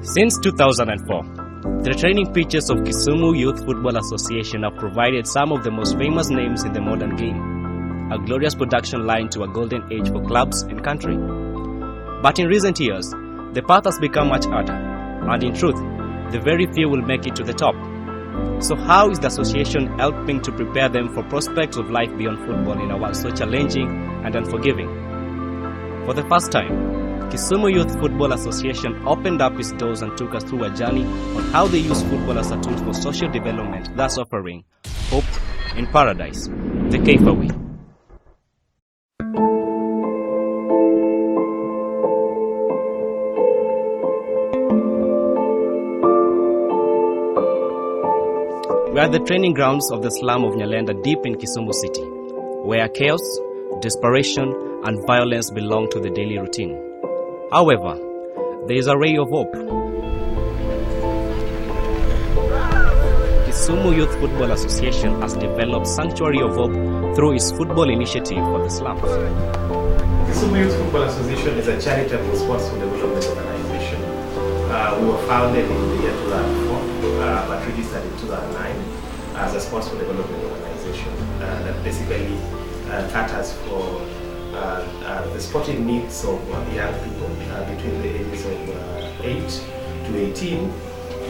Since 2004, the training pitches of Kisumu Youth Football Association have provided some of the most famous names in the modern game, a glorious production line to a golden age for clubs and country. But in recent years, the path has become much harder, and in truth, the very few will make it to the top. So how is the association helping to prepare them for prospects of life beyond football in a world so challenging and unforgiving? For the first time, Kisumu Youth Football Association opened up its doors and took us through a journey on how they use football as a tool for social development, thus offering hope in paradise, the Kaifawi. We are the training grounds of the slum of Nyalenda deep in Kisumu city, where chaos, desperation, and violence belong to the daily routine. However, there is a ray of hope. Kisumu Youth Football Association has developed Sanctuary of Hope through its football initiative for the slums. Kisumu Youth Football Association is a charitable sports development organization. We were founded in the year 2004, but registered in 2009 as a sports development organization that basically caters for the sporting needs of young people between the ages of 8 to 18,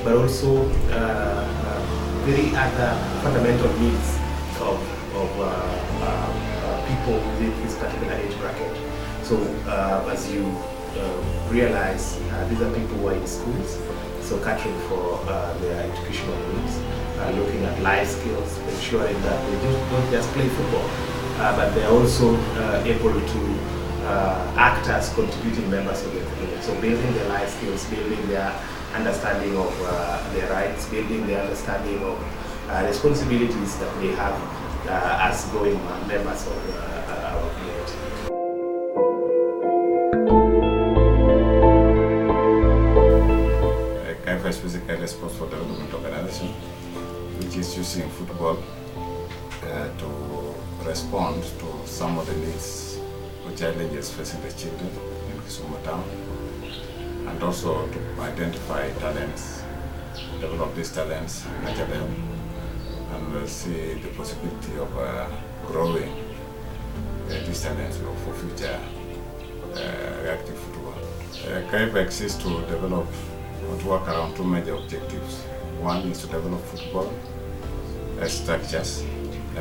but also very other fundamental needs of people within this particular age bracket. So as you realize, these are people who are in schools, so catering for their educational needs, looking at life skills, ensuring that they don't just play football, but they're also able to act as contributing members of the community. So building their life skills, building their understanding of their rights, building their understanding of responsibilities that they have as growing members of our community. KIFA is basically a sports for development organization, which is using football to respond to some of the needs or challenges facing the children in Kisumu town, and also to identify talents, develop these talents, nurture them, and see the possibility of growing these talents for future active football. KIFA exists to develop or to work around two major objectives. One is to develop football structures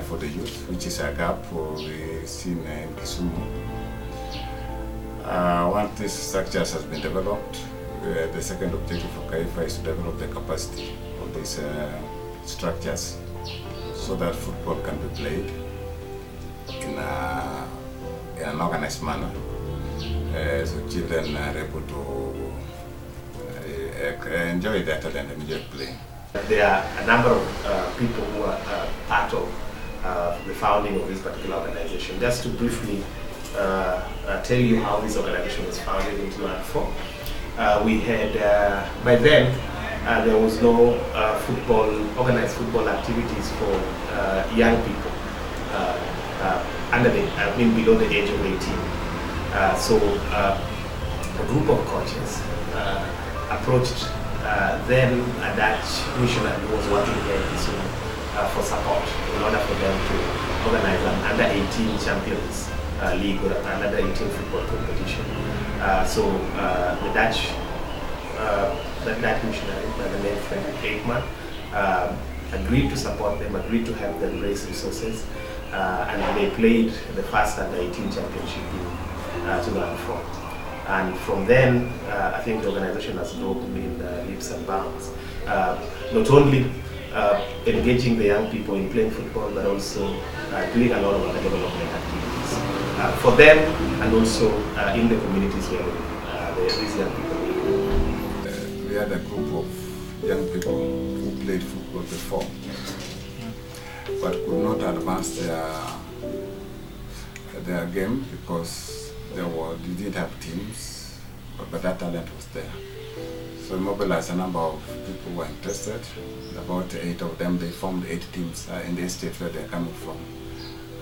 for the youth, which is a gap we see in Kisumu. Once these structures has been developed, the second objective for KIFA is to develop the capacity of these structures so that football can be played in an organized manner, so children are able to enjoy their talent and enjoy playing. There are a number of people who are part of the founding of this particular organization. Just to briefly tell you how this organization was founded in 2004. We had, by then, there was no organized football activities for young people below the age of 18. So a group of coaches approached then a Dutch missionary who was working here in Kisumu for support in order for them to organize an under-18 champions league or an under-18 football competition. So the Dutch missionary by the name Frederick Ekman agreed to support them, agreed to help them raise resources, and they played the first under-18 championship in 2004. And from then, I think the organization has grown in leaps and bounds. Not only engaging the young people in playing football, but also doing a lot of other development activities for them and also in the communities where these young people live. We had a group of young people who played football before, but could not advance their game because you did have teams, but that talent was there. So we mobilized a number of people who were interested. About 8 of them, they formed 8 teams in the state where they're coming from.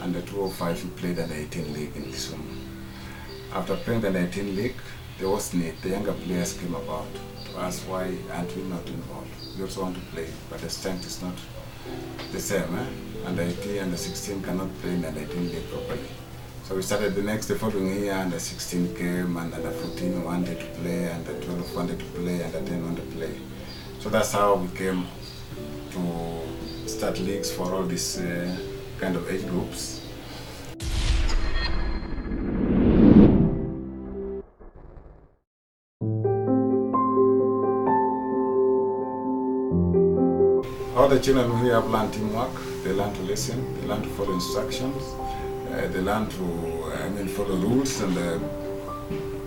And the 205 we played an 18 league in Kisumu. After playing the 18 league, the host need, the younger players came about to ask why aren't we not involved. We also want to play, but the strength is not the same. Under 18 and the 16 cannot play in under 18 league properly. So we started the following year, under 16 came, and under 14 wanted to play, under 12 wanted to play, under 10 wanted to play. So that's how we came to start leagues for all these kind of age groups. All the children who have learned teamwork, they learn to listen, they learn to follow instructions, they learn to follow rules, and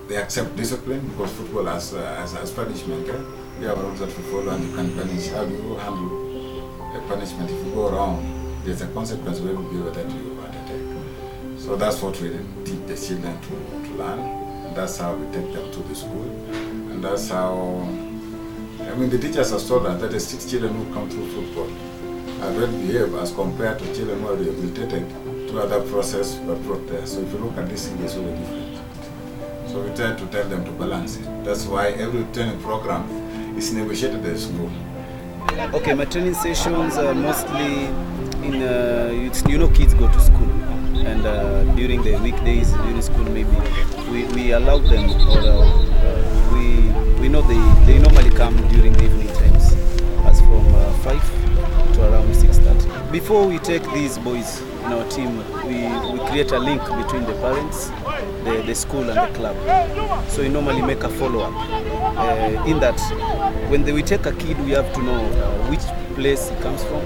they accept discipline, because football as punishment. We have rules that we follow, and you can punish. How do you handle a punishment? If you go wrong, there's a consequence for every behavior that you undertake. So that's what we teach the children to learn, and that's how we take them to the school, and that's how. The teachers have told us that the 6 children who come through football are well behaved as compared to children who are rehabilitated to other process but brought there. So if you look at this thing, it's really different. So we try to tell them to balance it. That's why every training program is negotiated at school. Okay, my training sessions are mostly in, kids go to school. And during the weekdays, during school maybe, we allow them, or we know they normally come during the evening times, as from 5 to around 6:30. Before we take these boys in our team, we create a link between the parents, the school and the club. So we normally make a follow-up. In that, when we take a kid, we have to know which place he comes from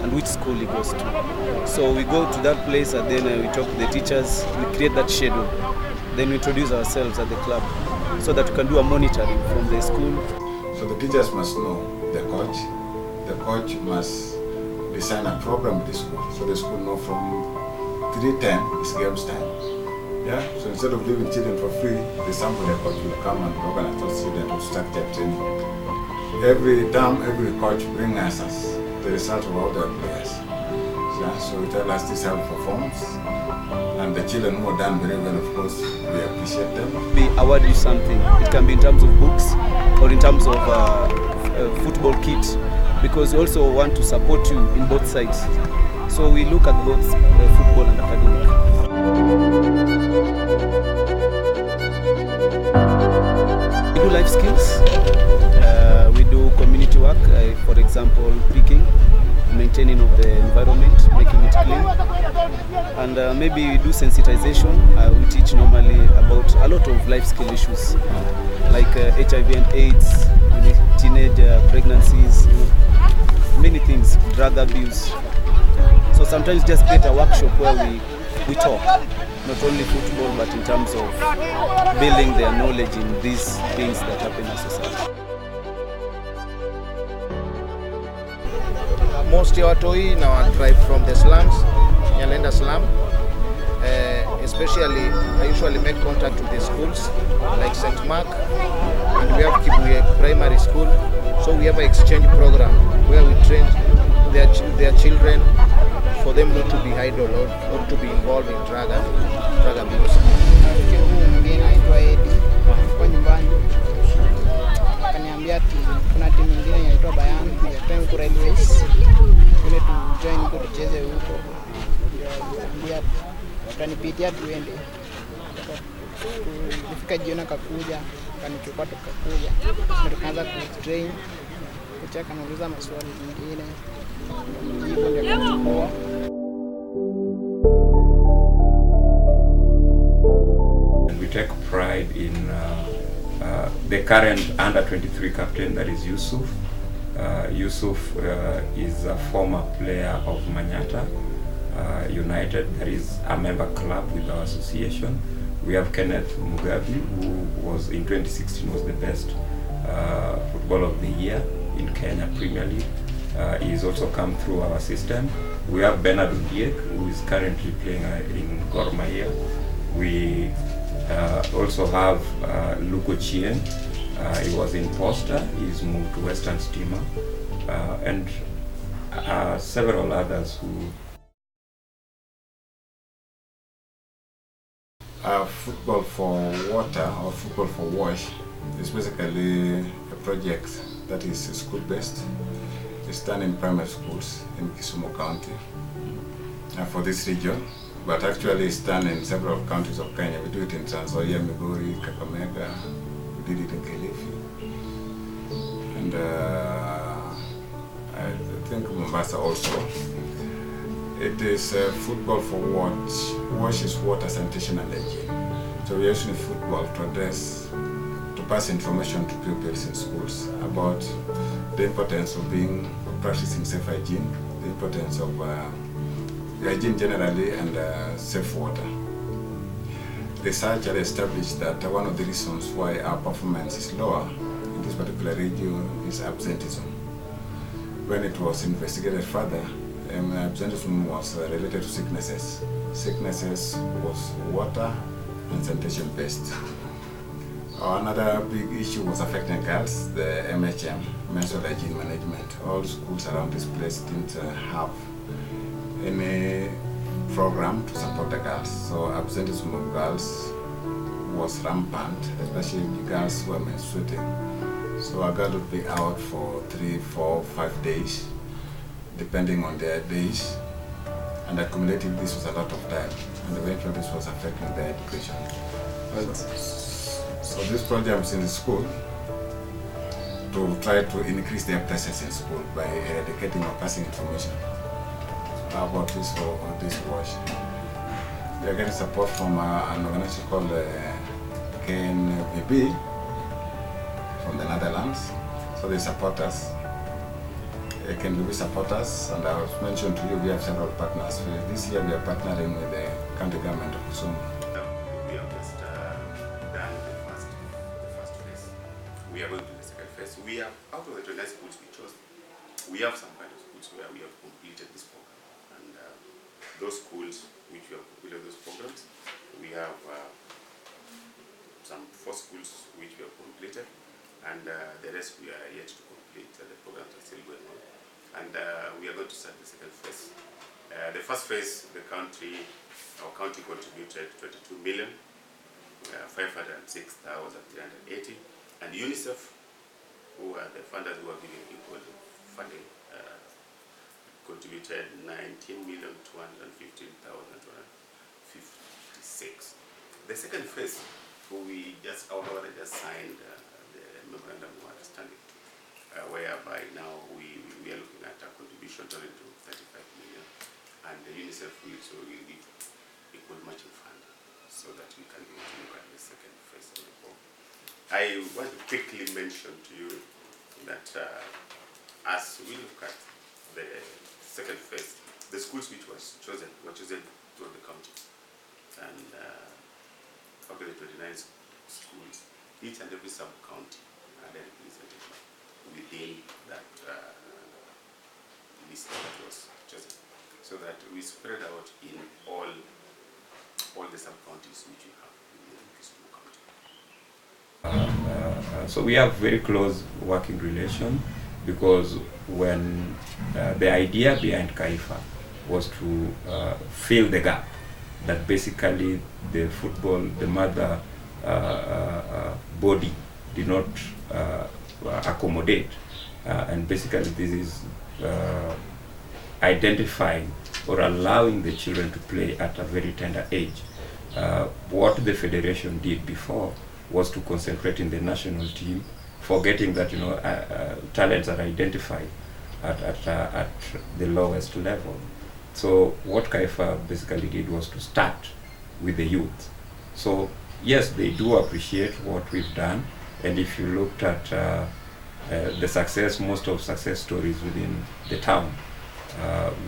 and which school he goes to. So we go to that place, and then we talk to the teachers, we create that schedule. Then we introduce ourselves at the club, so that we can do a monitoring from the school. So the teachers must know the coach. The coach must design a program with the school, so the school know from 3:10 is games time. Yeah. So instead of leaving children for free, the coach will come and organize those children to structure training. Every time, every coach brings us the result of all their players. Yeah. So we tell us this is how we perform. And the children who are done very well, of course, we appreciate them. We award you something. It can be in terms of books or in terms of football kit, because we also want to support you in both sides. So we look at both football and academic. We do life skills. We do community work, for example, picking, maintaining of the environment, making it clean. And maybe we do sensitization. We teach normally about a lot of life skill issues, like HIV and AIDS, teenage pregnancies, many things, drug abuse. So sometimes just get a workshop where we talk, not only football, but in terms of building their knowledge in these things that happen in society. Most ya watoi now drive from the slums, Nyalenda slum. Especially, I usually make contact with the schools like St. Mark, and we have Kibuye Primary School. So we have an exchange program where we train their children for them not to be idle or to be involved in drug abuse. Kwa nyumbani akaniambia ati kuna timu nyingine inaitwa Bayan ya Time Railways, ile tu join huko tucheze huko. Ndio akanipitia tuende. Kufika jioni akakuja akanichukua tukakuja. Tukaanza kutrain. Kucheka nauliza maswali mengine. Hivyo ndio akachukua. We take pride in the current under-23 captain, that is Yusuf. Yusuf is a former player of Manyata United, that is a member club with our association. We have Kenneth Mugabi, who was in 2016 was the best footballer of the year in Kenya Premier League. He has also come through our system. We have Bernard Undiek, who is currently playing in Gor Mahia. We also have Luko Chien. He was in Posta. He's moved to Western Steamer, and several others who Football for Water or Football for Wash is basically a project that is school-based. It's done in primary schools in Kisumu County for this region, but actually it's done in several counties of Kenya. We do it in Trans Nzoia, Migori, Kakamega, we did it in Kilifi, and I think Mombasa also. It is football for wash is water, sanitation and hygiene. So we're using football to pass information to pupils in schools about the importance of practicing safe hygiene, the importance of hygiene generally, and safe water. Research has established that one of the reasons why our performance is lower in this particular region is absenteeism. When it was investigated further, absenteeism was related to sicknesses. Sicknesses was water and sanitation based. Another big issue was affecting girls, the MHM, menstrual hygiene management. All schools around this place didn't have any program to support the girls. So absenteeism of girls was rampant, especially girls who were menstruating. So a girl would be out for 3, 4, 5 days, depending on their days, and accumulating this was a lot of time, and eventually this was affecting their education. So this program is in the school to try to increase their presence in school by eradicating or passing information about this wash. We are getting support from an organization called KNVB from the Netherlands, so they support us. Can we support us? And I was mentioned to you, we have several partners. This year we are partnering with the county government of Kisumu. We have just done the first phase. We are going to the second phase. We have, out of the 29 schools we chose, we have some kind of schools where we have completed this program. And those schools which we have completed those programs, we have some 4 schools which we have completed, and the rest we are yet to complete. The programs are still going on. And we are going to start the second phase. The first phase, our county contributed 22,506,380, and UNICEF, who are the funders who are giving equal funding, contributed 19,215,256. The second phase, we just signed the memorandum of understanding, whereby now we are looking at a contribution to 35 million, and the UNICEF will give equal matching fund so that we can begin to look at the second phase of the program. I want to quickly mention to you that as we look at the second phase, the schools which were chosen throughout the county, and of the 29 schools, each and every sub-county had a representation within that list that was chosen, so that we spread out in all the sub-counties which we have in Kisumu County. So we have very close working relation, because when the idea behind KAIFA was to fill the gap that basically the mother body did not accommodate, and basically this is identifying or allowing the children to play at a very tender age. What the federation did before was to concentrate in the national team, forgetting that talents are identified at the lowest level. So what KAIFA basically did was to start with the youth. So yes, they do appreciate what we've done, and if you looked at most of success stories within the town,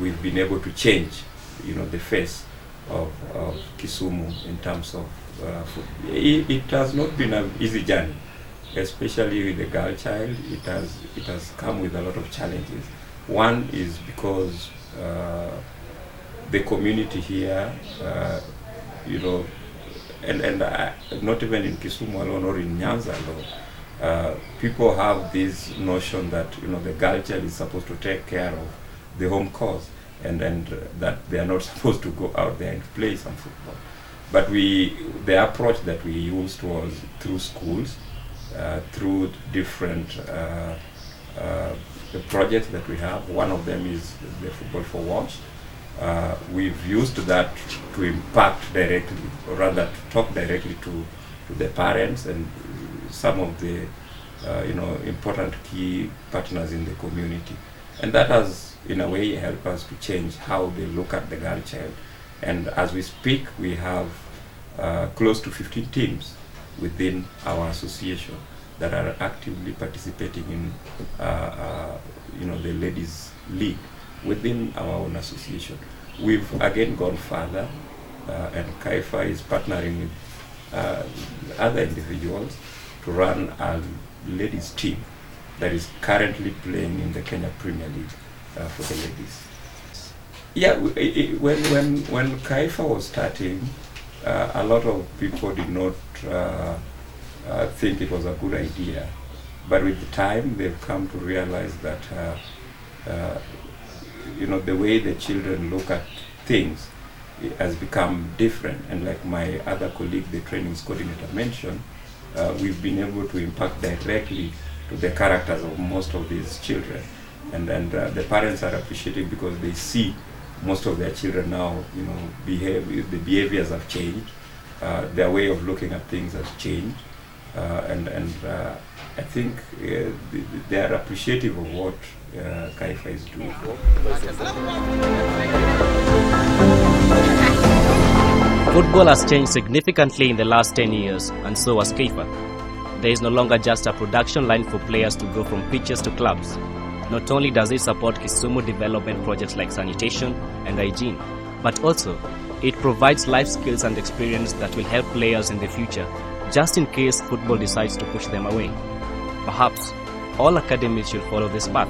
we've been able to change, the face of Kisumu in terms of food. It has not been an easy journey, especially with the girl child. It has come with a lot of challenges. One is because the community here, and not even in Kisumu alone or in Nyanza alone, people have this notion that the girl child is supposed to take care of the home cause, and that they are not supposed to go out there and play some football. But the approach that we used was through schools, through different the projects that we have. One of them is the Football for Watch. We've used that to impact directly, or rather to talk directly to the parents and some of the important key partners in the community. And that has, in a way, helped us to change how they look at the girl child. And as we speak, we have close to 15 teams within our association that are actively participating in the ladies' league within our own association. We've again gone further, and KAIFA is partnering with other individuals to run a ladies' team that is currently playing in the Kenya Premier League for the ladies. Yeah, when KAIFA was starting, a lot of people did not think it was a good idea, but with the time they've come to realize that the way the children look at things has become different. And like my other colleague, the trainings coordinator, mentioned, we've been able to impact directly to the characters of most of these children, and the parents are appreciative because they see most of their children now, the behaviors have changed, their way of looking at things has changed, and I think they are appreciative of what KAIFA is doing. Football has changed significantly in the last 10 years, and so has KAIFA. There is no longer just a production line for players to go from pitches to clubs. Not only does it support Kisumu development projects like sanitation and hygiene, but also it provides life skills and experience that will help players in the future, just in case football decides to push them away. Perhaps all academies should follow this path.